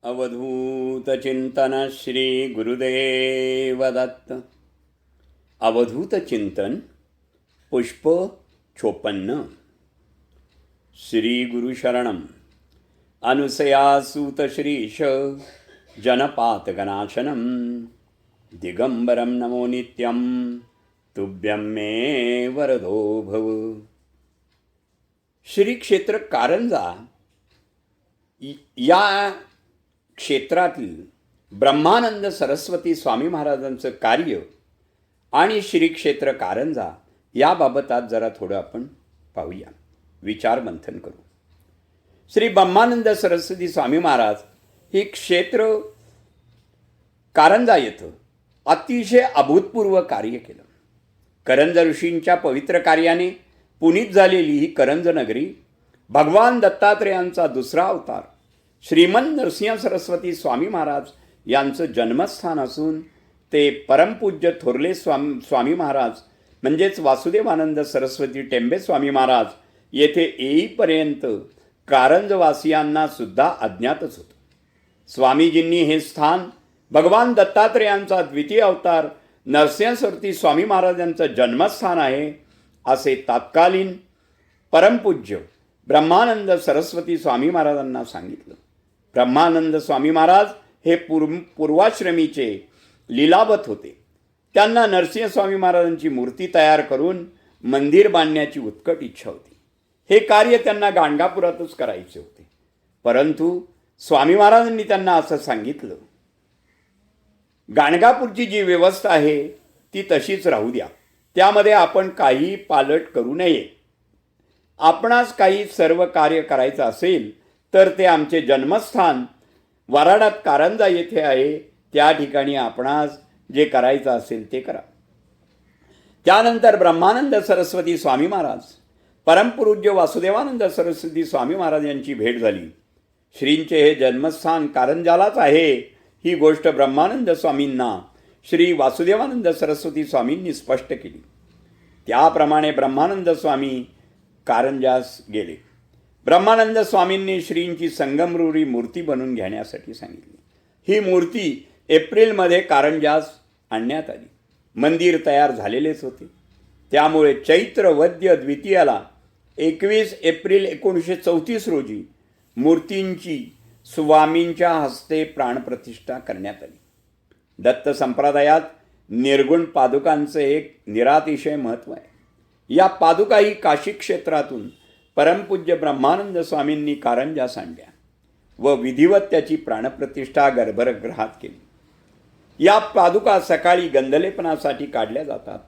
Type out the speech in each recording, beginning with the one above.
अवधूत चिंतन श्री गुरुदेव दत्त. अवधूत चिंतन पुष्प 56. श्री गुरु शरणम. अनुसयासूत श्रीश जनपात गणाशनम दिगंबरम नमो नित्यम तुभ्यं मे वरदो भव. श्री क्षेत्र कारंजा या क्षेत्रातील ब्रह्मानंद सरस्वती स्वामी महाराजांचं कार्य आणि श्री क्षेत्र कारंजा याबाबत आज जरा थोडं आपण पाहूया, विचार मंथन करू. श्री ब्रह्मानंद सरस्वती स्वामी महाराज हे क्षेत्र कारंजा येथे अतिशय अभूतपूर्व कार्य केलं. करंज ऋषींच्या पवित्र कार्याने पुनीत झालेली ही करंज नगरी भगवान दत्तात्रेयांचा दुसरा अवतार श्रीमंत नरसिंह सरस्वती स्वामी महाराज यांचं जन्मस्थान असून ते परमपूज्य थोरले स्वामी महाराज म्हणजेच वासुदेवानंद सरस्वती टेंबे स्वामी महाराज येथे येईपर्यंत कारंजवासियांना सुद्धा अज्ञातच होतं. स्वामीजींनी हे स्थान भगवान दत्तात्रेयांचा द्वितीय अवतार नरसिंह सरस्वती स्वामी महाराजांचं जन्मस्थान आहे असे तात्कालीन परमपूज्य ब्रह्मानंद सरस्वती स्वामी महाराजांना सांगितलं. ब्रह्मानंद स्वामी महाराज हे पूर्वाश्रमीचे लीलावत होते. त्यांना नरसिंह स्वामी महाराजांची मूर्ती तयार करून मंदिर बांधण्याची उत्कट इच्छा होती. हे कार्य त्यांना गाणगापुरातच करायचे होते. परंतु स्वामी महाराजांनी त्यांना असं सांगितलं, गाणगापूरची जी व्यवस्था आहे ती तशीच राहू द्या, त्यामध्ये आपण काही पालट करू नये. आपणास काही सर्व कार्य करायचं असेल तर ते आमचे जन्मस्थान वराडात कारंजा येथे आहे, त्या ठिकाणी आपणास जे करायचं असेल ते करा. त्यानंतर ब्रह्मानंद सरस्वती स्वामी महाराज परमपूज्य वासुदेवानंद सरस्वती स्वामी महाराज यांची भेट झाली. श्रींचे हे जन्मस्थान कारंजालाच आहे ही गोष्ट ब्रह्मानंद स्वामींना श्री वासुदेवानंद सरस्वती स्वामींनी स्पष्ट केली. त्याप्रमाणे ब्रह्मानंद स्वामी कारंजास गेले. ब्रह्मानंद स्वामींनी श्रींची संगमरुरी मूर्ती बनवून घेण्यासाठी सांगितली. ही मूर्ती एप्रिलमध्ये कारंजास आणण्यात आली. मंदिर तयार झालेलेच होते. त्यामुळे चैत्र वद्य द्वितीयाला 21 एप्रिल 1934 रोजी मूर्तींची स्वामींच्या हस्ते प्राणप्रतिष्ठा करण्यात आली. दत्त संप्रदायात निर्गुण पादुकांचं एक निरातिशय महत्त्व आहे. या पादुकाही काशी क्षेत्रातून परमपूज्य ब्रह्मानंद स्वामींनी कारंजास आणल्या व विधिवत त्याची प्राणप्रतिष्ठा गर्भगृहात केली. या पादुका सकाळी गंधलेपनासाठी काढल्या जातात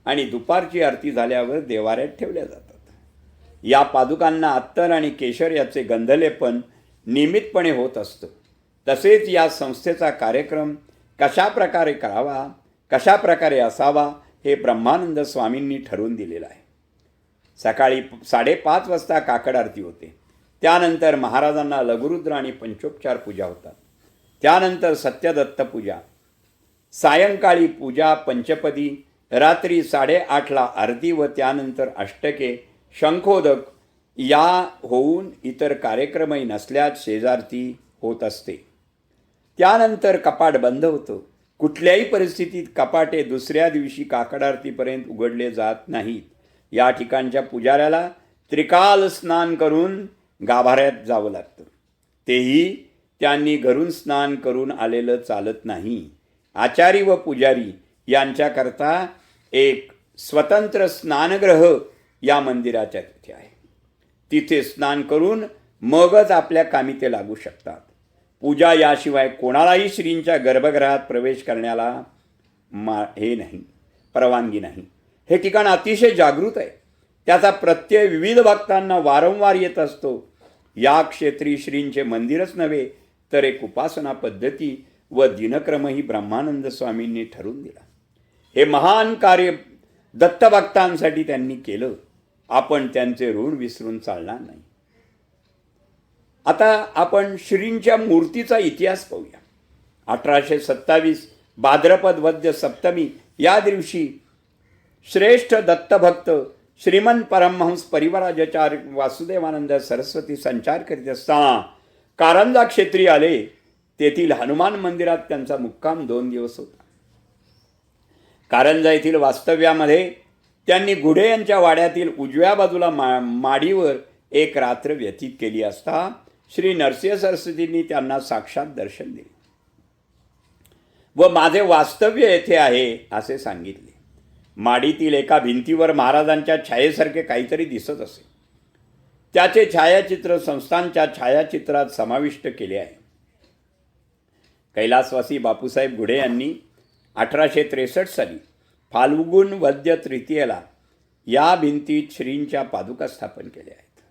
आणि दुपारची आरती झाल्यावर देवाऱ्यात ठेवल्या जातात. या पादुकांना अत्तर आणि केशर याचे गंधलेपन नियमितपणे होत असतं. तसेच या संस्थेचा कार्यक्रम कशा प्रकारे करावा, कशा प्रकारे असावा हे ब्रह्मानंद स्वामींनी ठरवून दिलेलं आहे. सकाळी 5:30 वाजता काकड आरती होते. त्यानंतर महाराजांना लघुरुद्र आणि पंचोपचार पूजा होतात. त्यानंतर सत्यदत्त पूजा, सायंकाळी पूजा पंचपदी, रात्री 8:30ला आरती व त्यानंतर अष्टके, शंखोदक या होऊन इतर कार्यक्रमही नसल्यास शेजारती होत असते. त्यानंतर कपाट बंद होतं. कुठल्याही परिस्थितीत कपाटे दुसऱ्या दिवशी काकड आरतीपर्यंत उघडले जात नाहीत. या ठिकाणच्या पुजाऱ्याला त्रिकाल स्नान करून गाभाऱ्यात जावं लागतं. तेही त्यांनी घरून स्नान करून आलेलं चालत नाही. आचारी व पुजारी यांच्याकरता एक स्वतंत्र स्नानगृह या मंदिराच्या तिथे आहे. तिथे स्नान करून मगच आपल्या कामी ते लागू शकतात. पूजा याशिवाय कोणालाही श्रींच्या गर्भगृहात प्रवेश करण्याला हे नाही, परवानगी नाही. हे ठिकाण अतिशय जागृत आहे. त्याचा प्रत्यय विविध भक्तांना वारंवार येत असतो. या क्षेत्री श्रींचे मंदिरच नव्हे तर एक उपासना पद्धती व दिनक्रमही ब्रह्मानंद स्वामींनी ठरवून दिला. हे महान कार्य दत्तभक्तांसाठी त्यांनी केलं. आपण त्यांचे ऋण विसरून चालणार नाही. आता आपण श्रींच्या मूर्तीचा इतिहास पाहूया. 1827 भाद्रपद वद्य सप्तमी या दिवशी श्रेष्ठ दत्तभक्त श्रीमंत परमहंस परिवाराचार्य वासुदेवानंद सरस्वती संचार करीत असताना कारंजा क्षेत्री आले. तेथील हनुमान मंदिरात त्यांचा मुक्काम 2 दिवस होता. कारंजा येथील वास्तव्यामध्ये त्यांनी गुढे यांच्या वाड्यातील उजव्या बाजूला माडीवर एक रात्र व्यतीत केली असता श्री नरसिंह सरस्वतींनी त्यांना साक्षात दर्शन दिले व माझे वास्तव्य येथे आहे असे सांगितले. माडीतील एका भिंतीवर महाराजांच्या छायेसारखे काहीतरी दिसत असे. त्याचे छायाचित्र संस्थांच्या छायाचित्रात समाविष्ट केले आहे. कैलासवासी बापूसाहेब गुढे यांनी 1863 साली फाल्गुन वद्य तृतीयेला या भिंतीत श्रींच्या पादुका स्थापन केल्या आहेत.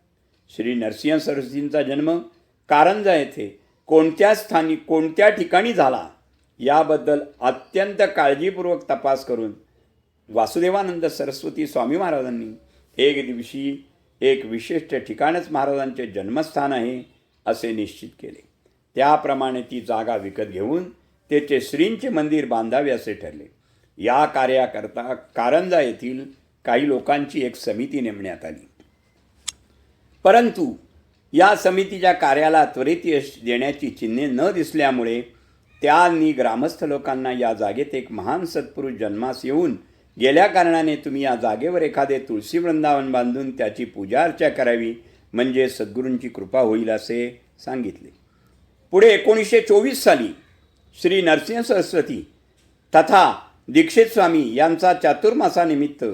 श्री नरसिंह सरस्वतींचा जन्म कारंजा येथे कोणत्या स्थानी कोणत्या ठिकाणी झाला याबद्दल अत्यंत काळजीपूर्वक तपास करून वासुदेवानंद सरस्वती स्वामी महाराजांनी एक दिवशी एक विशिष्ट ठिकाणच महाराजांचे जन्मस्थान आहे असे निश्चित केले. त्याप्रमाणे ती जागा विकत घेऊन तेथे श्रींचे मंदिर बांधावे असे ठरले. या कार्याकरता कारंजा येथील काही लोकांची एक समिती नेमण्यात आली. परंतु या समितीच्या कार्याला त्वरित यश देण्याची चिन्हे न दिसल्यामुळे त्यांनी ग्रामस्थ लोकांना या जागेत एक महान सत्पुरुष जन्मास येऊन गेल्या कारणाने तुम्ही या जागेवर एखादे तुळशी वृंदावन बांधून त्याची पूजा अर्चा करावी म्हणजे सद्गुरूंची कृपा होईल असे सांगितले. पुढे 1924 साली श्री नरसिंह सरस्वती तथा दीक्षित स्वामी यांचा चातुर्मासानिमित्त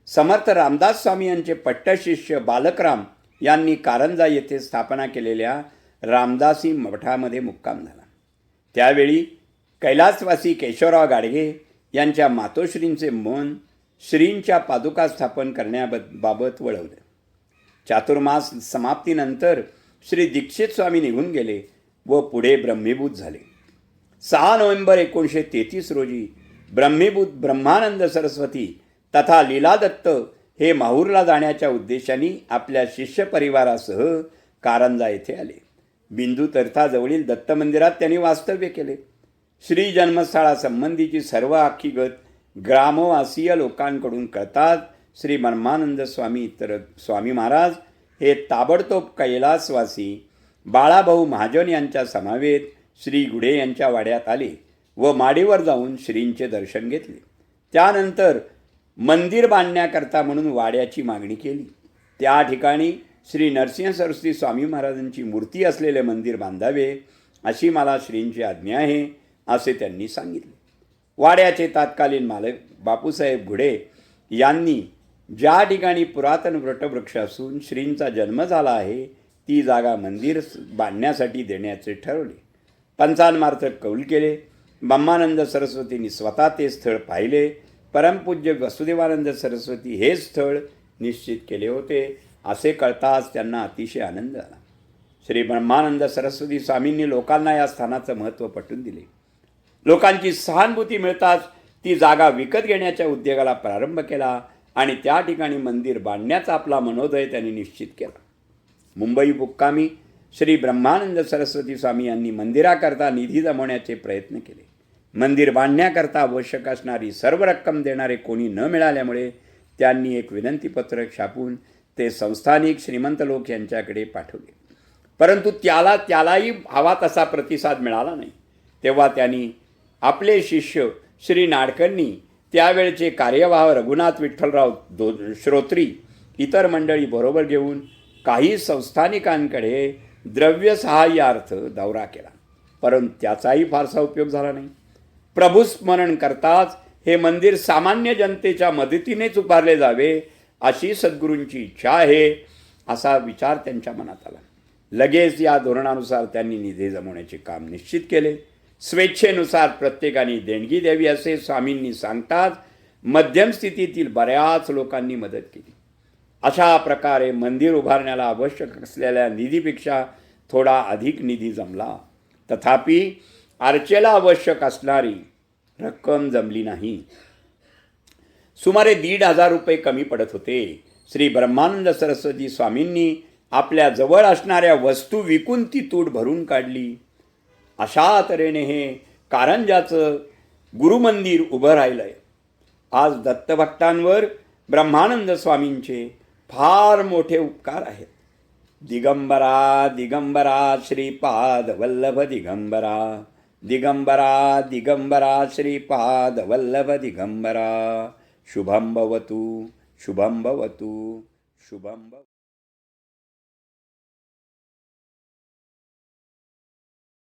समर्थ रामदास स्वामी यांचे पट्टशिष्य बालकराम यांनी कारंजा येथे स्थापना केलेल्या रामदासी मठामध्ये मुक्काम झाला. त्यावेळी कैलासवासी केशवराव गाडगे यांच्या मातोश्रींचे मन श्रींच्या पादुका स्थापन करण्याबाबत वळवलं. चातुर्मास समाप्तीनंतर श्री दीक्षित स्वामी निघून गेले व पुढे ब्रह्मीभूत झाले. 6 नोव्हेंबर 1933 रोजी ब्रह्मीभूत ब्रह्मानंद सरस्वती तथा लीलादत्त हे माहूरला जाण्याच्या उद्देशाने आपल्या शिष्य परिवारासह कारंजा येथे आले. बिंदू तीर्थाजवळील दत्त मंदिरात त्यांनी वास्तव्य केले. श्री जन्मस्थळासंबंधीची सर्व हकीकत ग्रामवासीय लोकांकडून कळतात श्री ब्रह्मानंद स्वामी महाराज हे ताबडतोब कैलासवासी बाळाभाऊ महाजन यांच्या समवेत श्री गुढे यांच्या वाड्यात आले व माडीवर जाऊन श्रींचे दर्शन घेतले. त्यानंतर मंदिर बांधण्याकरता म्हणून वाड्याची मागणी केली. त्या ठिकाणी श्री नरसिंह सरस्वती स्वामी महाराजांची मूर्ती असलेले मंदिर बांधावे अशी मला श्रींची आज्ञा आहे असे त्यांनी सांगितले. वाड्याचे तत्कालीन मालक बापूसाहेब गुढे यांनी ज्या ठिकाणी पुरातन वटवृक्ष असून श्रींचा जन्म झाला आहे ती जागा मंदिर बांधण्यासाठी देण्याचे ठरवले. पंचांमार्थ कौल केले. ब्रह्मानंद सरस्वतींनी स्वतः ते स्थळ पाहिले. परमपूज्य वसुदेवानंद सरस्वती हे स्थळ निश्चित केले होते असे कळताच त्यांना अतिशय आनंद झाला. श्री ब्रह्मानंद सरस्वती स्वामींनी लोकांना या स्थानाचं महत्त्व पटवून दिले. लोकांची सहानुभूती मिळताच ती जागा विकत घेण्याच्या उद्योगाला प्रारंभ केला आणि त्या ठिकाणी मंदिर बांधण्याचा आपला मनोदय त्यांनी निश्चित केला. मुंबई मुक्कामी श्री ब्रह्मानंद सरस्वती स्वामी यांनी मंदिराकरता निधी जमवण्याचे प्रयत्न केले. मंदिर बांधण्याकरता आवश्यक असणारी सर्व रक्कम देणारे कोणी न मिळाल्यामुळे त्यांनी एक विनंतीपत्रक छापून ते संस्थानिक श्रीमंत लोक यांच्याकडे पाठवले. परंतु त्यालाही हवा तसा प्रतिसाद मिळाला नाही. तेव्हा त्यांनी आपले शिष्य श्री नाडकर्णी, त्यावेळचे कार्यवाह रघुनाथ विठ्ठलराव श्रोत्री इतर मंडळी बरोबर घेऊन काही संस्थानिकांकडे द्रव्य सहाय्यार्थ दौरा केला. परंतु त्याचाही फारसा उपयोग झाला नाही. प्रभुस्मरण करताच हे मंदिर सामान्य जनतेच्या मदतीनेच उभारले जावे अशी सद्गुरूंची इच्छा आहे असा विचार त्यांच्या मनात आला. लगेच या धोरणानुसार त्यांनी निधी जमवण्याचे काम निश्चित केले. स्वेच्छेनुसार प्रत्येकाने देणगी द्यावी असे स्वामींनी सांगताच मध्यम स्थितीतील बऱ्याच लोकांनी मदत केली. अशा प्रकारे मंदिर उभारण्याला आवश्यक असलेल्या निधीपेक्षा थोडा अधिक निधी जमला. तथापि अर्चेला आवश्यक असणारी रक्कम जमली नाही. सुमारे 1,500 रुपये कमी पडत होते. श्री ब्रह्मानंद सरस्वती स्वामींनी आपल्या जवळ असणाऱ्या वस्तू विकून ती तूट भरून काढली. अशा तऱ्हेने हे कारंजाचं गुरुमंदिर उभं राहिलंय. आज दत्तभक्तांवर ब्रह्मानंद स्वामींचे फार मोठे उपकार आहेत. दिगंबरा दिगंबरा श्रीपाद वल्लभ दिगंबरा दिगंबरा दिगंबरा श्रीपाद वल्लभ दिगंबरा शुभं भवतु शुभं भवतु शुभं भवतु.